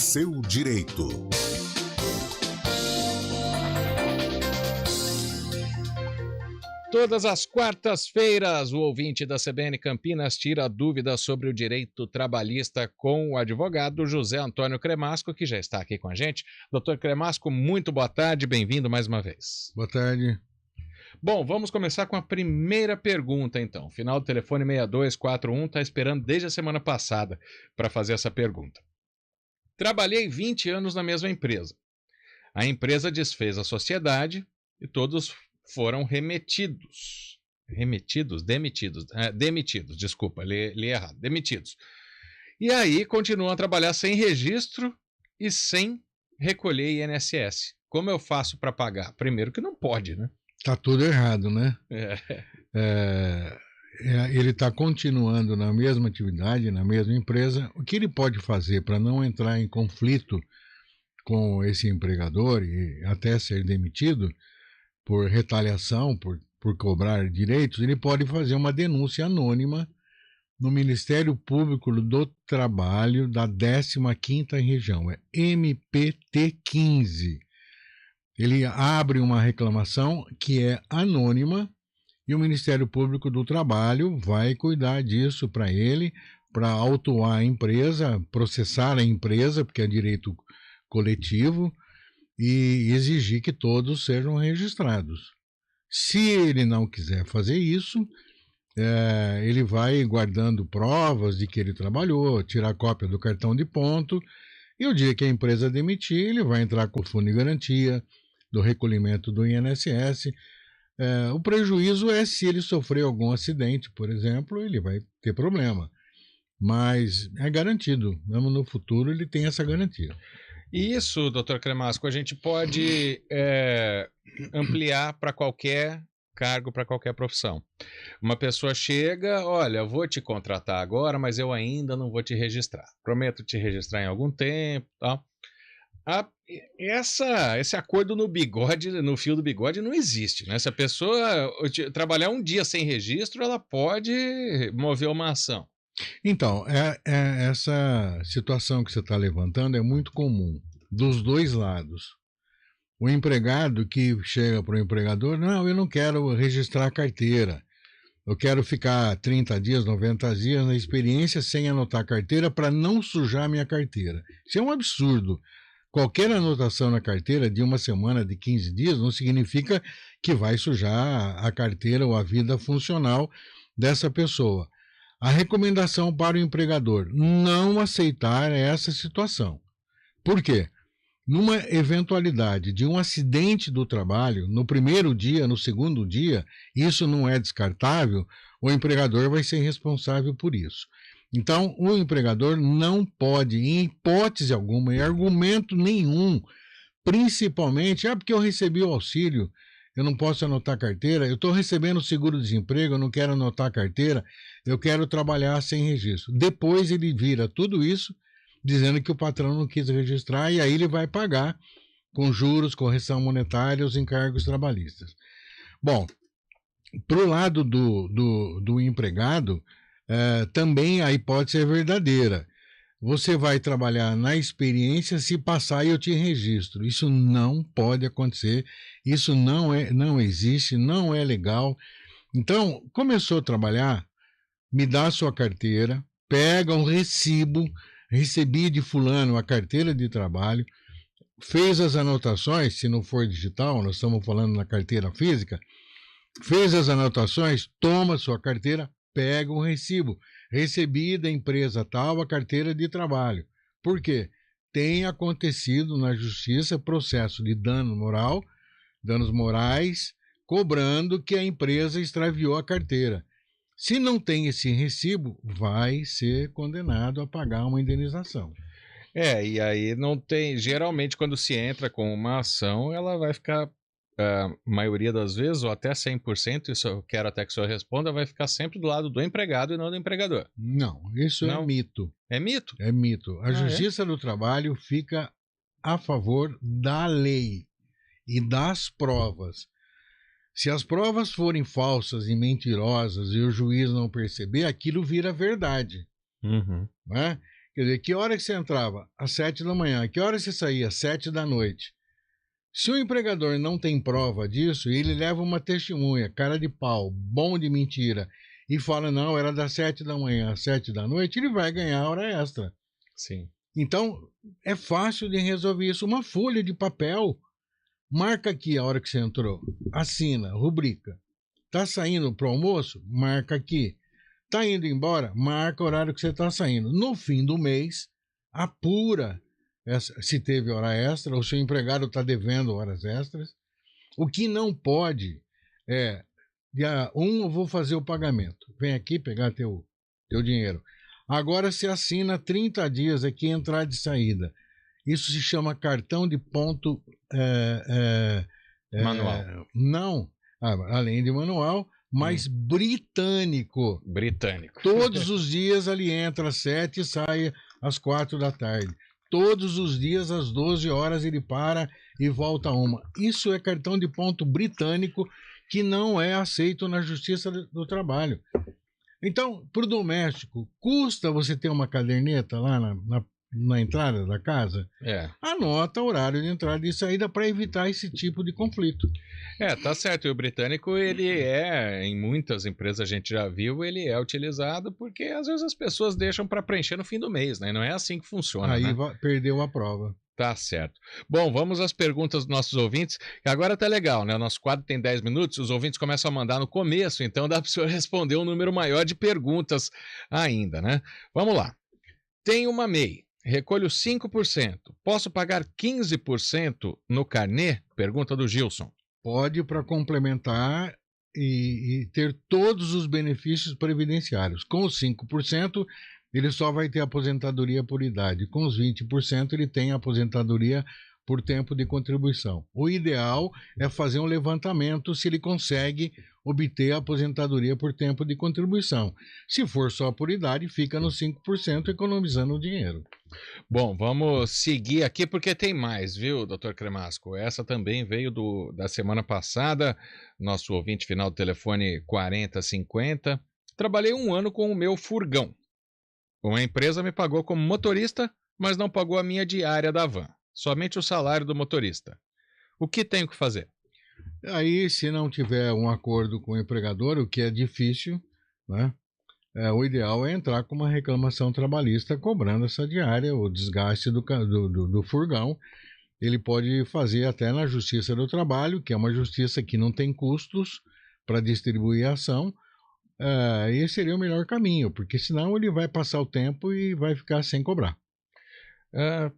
seu direito. Todas as quartas-feiras, o ouvinte da CBN Campinas tira dúvidas sobre o direito trabalhista com o advogado José Antônio Cremasco, que já está aqui com a gente. Doutor Cremasco, muito boa tarde, bem-vindo mais uma vez. Boa tarde. Bom, vamos começar com a primeira pergunta, então. Final do telefone 6241, está esperando desde a semana passada para fazer essa pergunta. Trabalhei 20 anos na mesma empresa. A empresa desfez a sociedade e todos foram demitidos, desculpa, li errado, demitidos. E aí continuam a trabalhar sem registro e sem recolher INSS. Como eu faço para pagar? Primeiro que não pode, né? Tá tudo errado, né? Ele está continuando na mesma atividade, na mesma empresa. O que ele pode fazer para não entrar em conflito com esse empregador e até ser demitido por retaliação, por cobrar direitos, ele pode fazer uma denúncia anônima no Ministério Público do Trabalho da 15ª Região, é MPT 15. Ele abre uma reclamação que é anônima e o Ministério Público do Trabalho vai cuidar disso para ele, para autuar a empresa, processar a empresa, porque é direito coletivo, e exigir que todos sejam registrados. Se ele não quiser fazer isso, ele vai guardando provas de que ele trabalhou, tirar cópia do cartão de ponto, e o dia que a empresa demitir, ele vai entrar com o fundo de garantia do recolhimento do INSS. O prejuízo é se ele sofrer algum acidente, por exemplo, ele vai ter problema. Mas é garantido, mesmo no futuro ele tem essa garantia. E isso, doutor Cremasco, a gente pode ampliar para qualquer cargo, para qualquer profissão. Uma pessoa chega, olha, eu vou te contratar agora, mas eu ainda não vou te registrar. Prometo te registrar em algum tempo, tal. Esse acordo no bigode, no fio do bigode, não existe, né? Se a pessoa trabalhar um dia sem registro, ela pode mover uma ação. Então, essa situação que você está levantando é muito comum, dos dois lados. O empregado que chega para o empregador, não, eu não quero registrar a carteira, eu quero ficar 30 dias, 90 dias na experiência sem anotar a carteira para não sujar a minha carteira. Isso é um absurdo. Qualquer anotação na carteira de uma semana, de 15 dias, não significa que vai sujar a carteira ou a vida funcional dessa pessoa. A recomendação para o empregador, não aceitar essa situação. Por quê? Numa eventualidade de um acidente do trabalho, no primeiro dia, no segundo dia, isso não é descartável, o empregador vai ser responsável por isso. Então, o empregador não pode, em hipótese alguma, em argumento nenhum, principalmente, porque eu recebi o auxílio, eu não posso anotar carteira, eu estou recebendo seguro-desemprego, eu não quero anotar carteira, eu quero trabalhar sem registro. Depois ele vira tudo isso, dizendo que o patrão não quis registrar, e aí ele vai pagar com juros, correção monetária, os encargos trabalhistas. Bom, para o lado do empregado, também a hipótese é verdadeira. Você vai trabalhar na experiência, se passar eu te registro. Isso não pode acontecer, isso não existe, não é legal. Então, começou a trabalhar, me dá a sua carteira, pega um recibo, recebi de fulano a carteira de trabalho, fez as anotações, se não for digital, nós estamos falando na carteira física, fez as anotações, toma a sua carteira, pega um recibo. Recebi da empresa tal a carteira de trabalho. Por quê? Tem acontecido na justiça processo de dano moral, danos morais, cobrando que a empresa extraviou a carteira. Se não tem esse recibo, vai ser condenado a pagar uma indenização. E aí não tem... Geralmente, quando se entra com uma ação, ela vai ficar... A maioria das vezes, ou até 100%, isso eu quero até que o senhor responda, vai ficar sempre do lado do empregado e não do empregador. Não, isso não. É mito. É mito? É mito. A Justiça do Trabalho fica a favor da lei e das provas. Se as provas forem falsas e mentirosas e o juiz não perceber, aquilo vira verdade. Uhum. Né? Quer dizer, que hora que você entrava? Às 7 da manhã. Que hora você saía? Às 7 da noite. Se o empregador não tem prova disso, ele leva uma testemunha, cara de pau, bom de mentira, e fala, não, era das 7 da manhã às 7 da noite, ele vai ganhar hora extra. Sim. Então, é fácil de resolver isso. Uma folha de papel, marca aqui a hora que você entrou, assina, rubrica. Tá saindo pro almoço? Marca aqui. Tá indo embora? Marca o horário que você tá saindo. No fim do mês, apura se teve hora extra, ou se o empregado está devendo horas extras. O que não pode é, dia 1 eu vou fazer o pagamento. Vem aqui pegar teu dinheiro. Agora você assina 30 dias aqui, entrada e saída. Isso se chama cartão de ponto... manual. Não, além de manual, mas britânico. Britânico. Todos os dias ali entra às 7 e sai às 4 da tarde. Todos os dias, às 12 horas, ele para e volta a 1. Isso é cartão de ponto britânico que não é aceito na Justiça do Trabalho. Então, para o doméstico, custa você ter uma caderneta lá na entrada da casa? Anota o horário de entrada e saída para evitar esse tipo de conflito. Tá certo. E o britânico, ele em muitas empresas a gente já viu, ele é utilizado porque às vezes as pessoas deixam para preencher no fim do mês, né? Não é assim que funciona, Aí né? Perdeu a prova. Tá certo. Bom, vamos às perguntas dos nossos ouvintes, que agora tá legal, né? O nosso quadro tem 10 minutos, os ouvintes começam a mandar no começo, então dá para o senhor responder um número maior de perguntas ainda, né? Vamos lá. Tem uma MEI. Recolho 5%. Posso pagar 15% no carnê? Pergunta do Gilson. Pode, para complementar e ter todos os benefícios previdenciários. Com os 5%, ele só vai ter aposentadoria por idade. Com os 20%, ele tem aposentadoria por tempo de contribuição. O ideal é fazer um levantamento se ele consegue obter a aposentadoria por tempo de contribuição. Se for só por idade, fica nos 5%, economizando o dinheiro. Bom, vamos seguir aqui porque tem mais, viu, doutor Cremasco? Essa também veio da semana passada, nosso ouvinte final do telefone 4050. Trabalhei 1 ano com o meu furgão. Uma empresa me pagou como motorista, mas não pagou a minha diária da van. Somente o salário do motorista. O que tenho que fazer? Aí, se não tiver um acordo com o empregador, o que é difícil, né? O ideal é entrar com uma reclamação trabalhista cobrando essa diária, o desgaste do furgão. Ele pode fazer até na Justiça do Trabalho, que é uma justiça que não tem custos para distribuir a ação. Esse seria o melhor caminho, porque senão ele vai passar o tempo e vai ficar sem cobrar.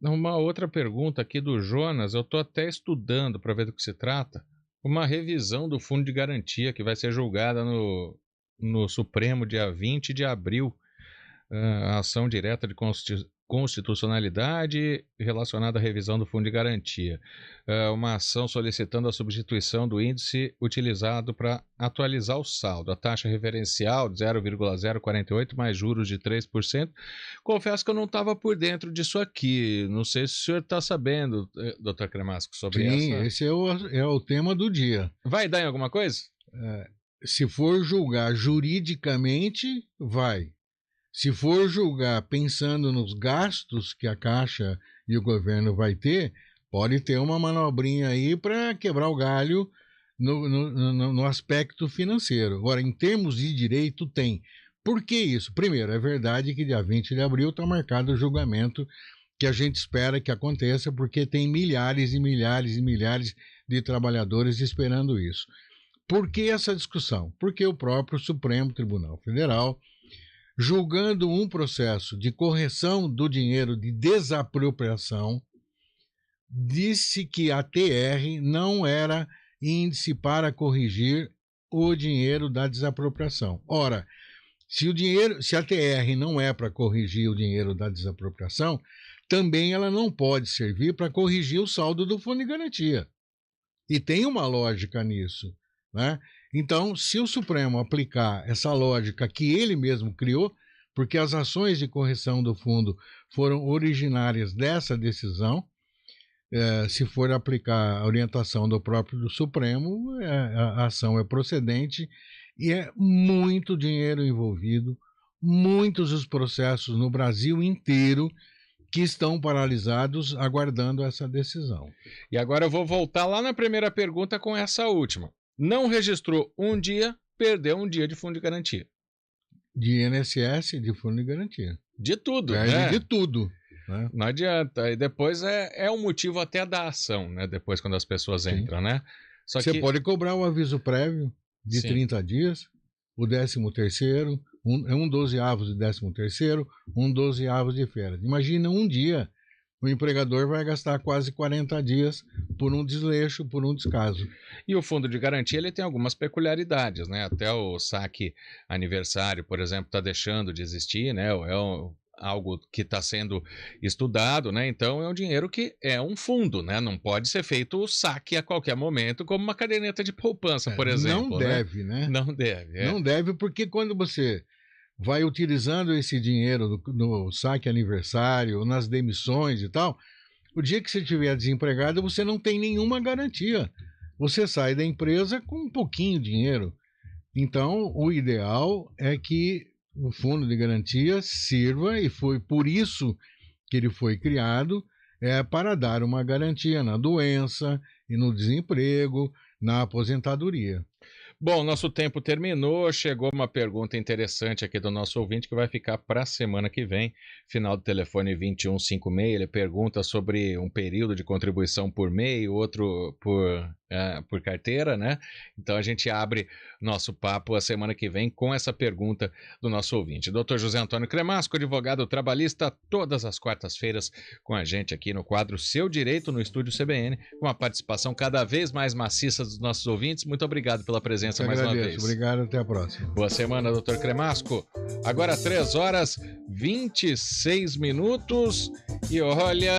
Uma outra pergunta aqui do Jonas, eu estou até estudando para ver do que se trata, uma revisão do Fundo de Garantia que vai ser julgada no Supremo dia 20 de abril, a ação direta de constitucionalidade relacionada à revisão do Fundo de Garantia. Uma ação solicitando a substituição do índice utilizado para atualizar o saldo, a taxa referencial de 0,048 mais juros de 3%. Confesso que eu não estava por dentro disso aqui. Não sei se o senhor está sabendo, doutor Cremasco, sobre essa. Sim, esse é o tema do dia. Vai dar em alguma coisa? Se for julgar juridicamente, vai. Se for julgar pensando nos gastos que a Caixa e o governo vai ter, pode ter uma manobrinha aí para quebrar o galho no aspecto financeiro. Agora, em termos de direito, tem. Por que isso? Primeiro, é verdade que dia 20 de abril está marcado o julgamento que a gente espera que aconteça, porque tem milhares e milhares e milhares de trabalhadores esperando isso. Por que essa discussão? Porque o próprio Supremo Tribunal Federal, julgando um processo de correção do dinheiro de desapropriação, disse que a TR não era índice para corrigir o dinheiro da desapropriação. Ora, se a TR não é para corrigir o dinheiro da desapropriação, também ela não pode servir para corrigir o saldo do Fundo de Garantia. E tem uma lógica nisso, né? Então, se o Supremo aplicar essa lógica que ele mesmo criou, porque as ações de correção do fundo foram originárias dessa decisão, se for aplicar a orientação do próprio Supremo, a ação é procedente e é muito dinheiro envolvido, muitos os processos no Brasil inteiro que estão paralisados aguardando essa decisão. E agora eu vou voltar lá na primeira pergunta com essa última. Não registrou um dia, perdeu um dia de fundo de garantia. De INSS, de fundo de garantia. De tudo, né? De tudo. Né? Não adianta. E depois é o motivo até da ação, né? Depois quando as pessoas entram, né? Só Você que... pode cobrar o aviso prévio de 30 dias, o 13º, um 12avos de 13º, um 12avos de férias. Imagina um dia, o empregador vai gastar quase 40 dias por um desleixo, por um descaso. E o fundo de garantia ele tem algumas peculiaridades, né? Até o saque aniversário, por exemplo, está deixando de existir, né? Algo que está sendo estudado, né? Então é um dinheiro que é um fundo, né? Não pode ser feito o saque a qualquer momento, como uma caderneta de poupança, por exemplo. Não deve, né? Não deve. Não deve, porque quando você vai utilizando esse dinheiro no saque aniversário, nas demissões e tal, o dia que você estiver desempregado, você não tem nenhuma garantia. Você sai da empresa com um pouquinho de dinheiro. Então, o ideal é que o fundo de garantia sirva, e foi por isso que ele foi criado, para dar uma garantia na doença e no desemprego, na aposentadoria. Bom, nosso tempo terminou, chegou uma pergunta interessante aqui do nosso ouvinte que vai ficar para a semana que vem, final do telefone 2156, ele pergunta sobre um período de contribuição por MEI, outro por carteira, né? Então a gente abre nosso papo a semana que vem com essa pergunta do nosso ouvinte. Dr. José Antônio Cremasco, advogado trabalhista, todas as quartas-feiras com a gente aqui no quadro Seu Direito no Estúdio CBN, com a participação cada vez mais maciça dos nossos ouvintes. Muito obrigado pela presença mais uma vez. Obrigado, até a próxima. Boa semana, Dr. Cremasco. Agora 3h26 e olha...